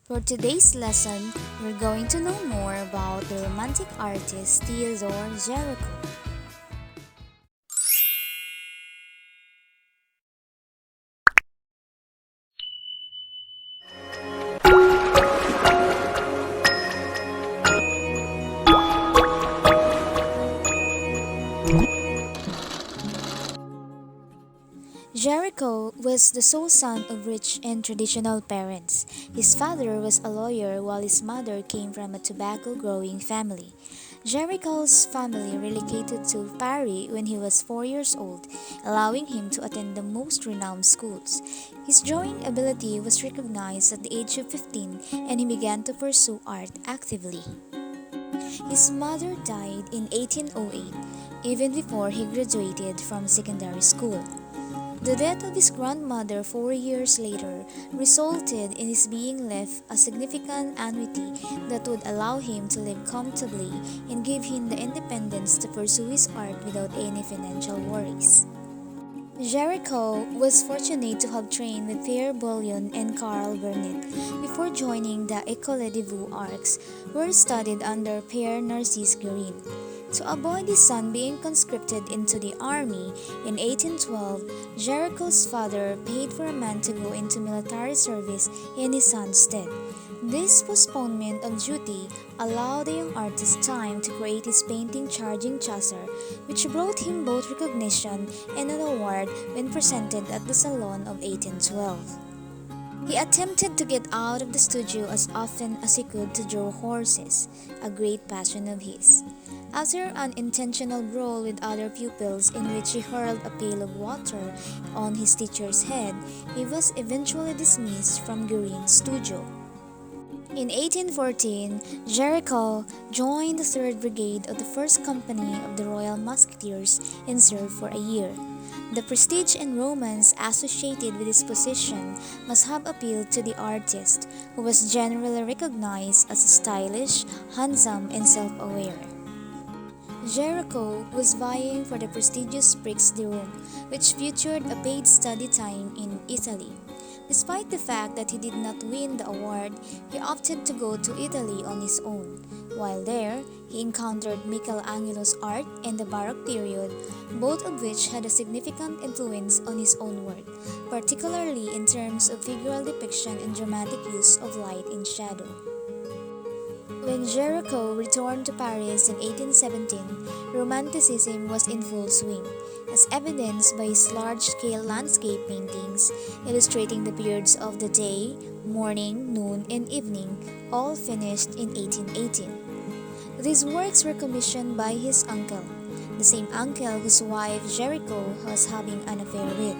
For today's lesson, we're going to know more about the romantic artist Theodore Gericault. Gericault was the sole son of rich and traditional parents. His father was a lawyer while his mother came from a tobacco-growing family. Gericault's family relocated to Paris when he was 4 years old, allowing him to attend the most renowned schools. His drawing ability was recognized at the age of 15 and he began to pursue art actively. His mother died in 1808, even before he graduated from secondary school. The death of his grandmother 4 years later resulted in his being left a significant annuity that would allow him to live comfortably and give him the independence to pursue his art without any financial worries. Jericho was fortunate to have trained with Pierre Bouillon and Carl Vernet before joining the École des Beaux-Arts, where he studied under Pierre Narcisse Guérin. To avoid his son being conscripted into the army in 1812, Jericho's father paid for a man to go into military service in his son's stead. This postponement of duty allowed the young artist time to create his painting Charging Chasseur, which brought him both recognition and an award when presented at the Salon of 1812. He attempted to get out of the studio as often as he could to draw horses, a great passion of his. After an intentional brawl with other pupils in which he hurled a pail of water on his teacher's head, he was eventually dismissed from Guérin's studio. In 1814, Gericault joined the 3rd Brigade of the 1st Company of the Royal Musketeers and served for a year. The prestige and romance associated with his position must have appealed to the artist, who was generally recognized as stylish, handsome, and self-aware. Gericault was vying for the prestigious Prix de Rome, which featured a paid study time in Italy. Despite the fact that he did not win the award, he opted to go to Italy on his own. While there, he encountered Michelangelo's art and the Baroque period, both of which had a significant influence on his own work, particularly in terms of figural depiction and dramatic use of light and shadow. When Gericault returned to Paris in 1817, Romanticism was in full swing, as evidenced by his large-scale landscape paintings illustrating the periods of the day, morning, noon, and evening, all finished in 1818. These works were commissioned by his uncle, the same uncle whose wife Gericault was having an affair with.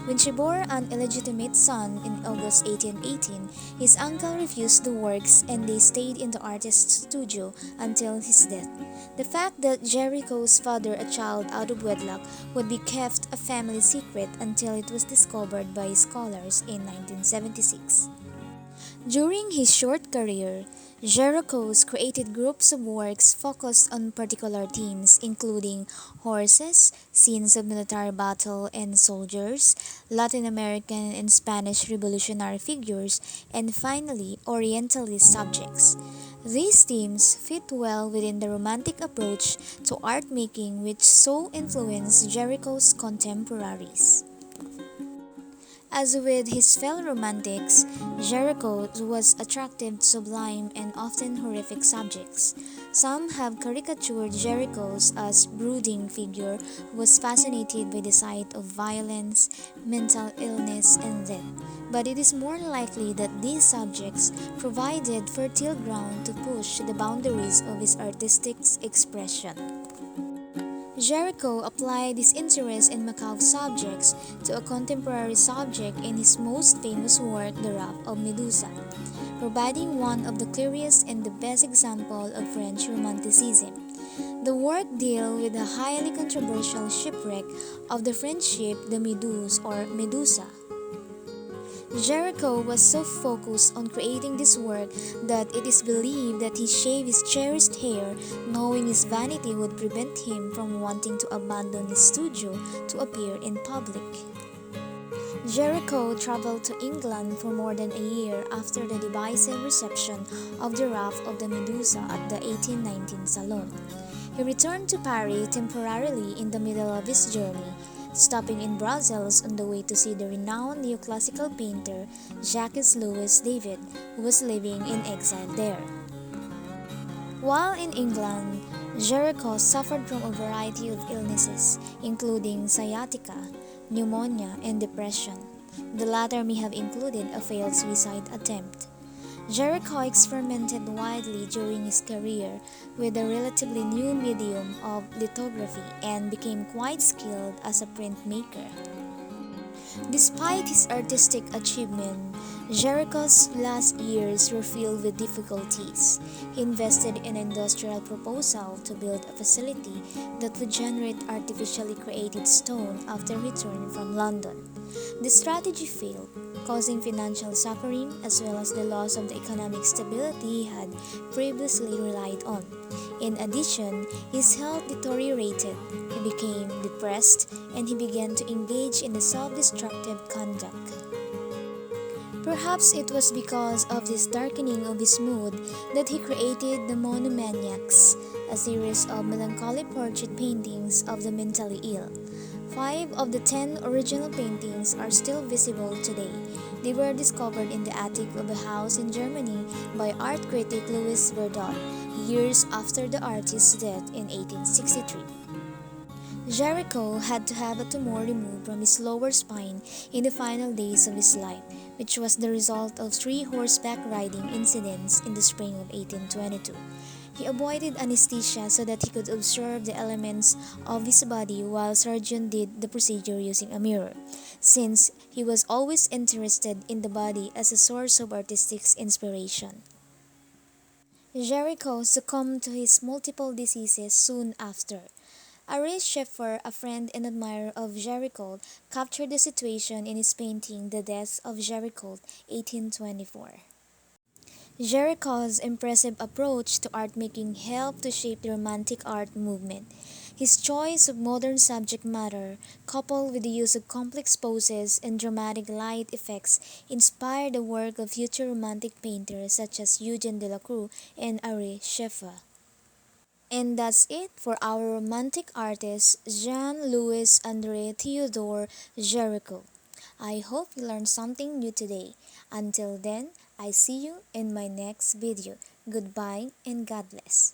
When she bore an illegitimate son in August 1818, his uncle refused the works and they stayed in the artist's studio until his death. The fact that Gericault's fathered a child out of wedlock would be kept a family secret until it was discovered by scholars in 1976. During his short career, Gericault created groups of works focused on particular themes including horses, scenes of military battle and soldiers, Latin American and Spanish revolutionary figures, and finally, Orientalist subjects. These themes fit well within the Romantic approach to art making which so influenced Gericault's contemporaries. As with his fellow romantics, Gericault was attractive to sublime and often horrific subjects. Some have caricatured Gericault as brooding figure who was fascinated by the sight of violence, mental illness, and death. But it is more likely that these subjects provided fertile ground to push the boundaries of his artistic expression. Gericault applied his interest in macabre subjects to a contemporary subject in his most famous work, The Raft of Medusa, providing one of the clearest and the best example of French Romanticism. The work deals with the highly controversial shipwreck of the French ship the Méduse or Medusa. Gericault was so focused on creating this work that it is believed that he shaved his cherished hair, knowing his vanity would prevent him from wanting to abandon his studio to appear in public. Gericault traveled to England for more than a year after the divisive reception of the Wrath of the Medusa at the 1819 Salon. He returned to Paris temporarily in the middle of his journey, stopping in Brussels on the way to see the renowned neoclassical painter Jacques-Louis David, who was living in exile there. While in England, Gericault suffered from a variety of illnesses, including sciatica, pneumonia, and depression. The latter may have included a failed suicide attempt. Gericault experimented widely during his career with the relatively new medium of lithography and became quite skilled as a printmaker. Despite his artistic achievement, Gericault's last years were filled with difficulties. He invested in an industrial proposal to build a facility that would generate artificially created stone after return from London. The strategy failed, causing financial suffering as well as the loss of the economic stability he had previously relied on. In addition, his health deteriorated, he became depressed, and he began to engage in a self-destructive conduct. Perhaps it was because of this darkening of his mood that he created the Monomaniacs, a series of melancholy portrait paintings of the mentally ill. 5 of the 10 original paintings are still visible today. They were discovered in the attic of a house in Germany by art critic Louis Verdot, years after the artist's death in 1863. Gericault had to have a tumor removed from his lower spine in the final days of his life, which was the result of 3 horseback riding incidents in the spring of 1822. He avoided anesthesia so that he could observe the elements of his body while surgeon did the procedure using a mirror, since he was always interested in the body as a source of artistic inspiration. Gericault succumbed to his multiple diseases soon after. Ari Scheffer, a friend and admirer of Gericault, captured the situation in his painting The Death of Gericault, 1824. Gericault's impressive approach to art making helped to shape the Romantic art movement. His choice of modern subject matter, coupled with the use of complex poses and dramatic light effects, inspired the work of future Romantic painters such as Eugene Delacroix and Ari Scheffer. And that's it for our romantic artist, Jean-Louis André Theodore Gericault. I hope you learned something new today. Until then, I see you in my next video. Goodbye and God bless.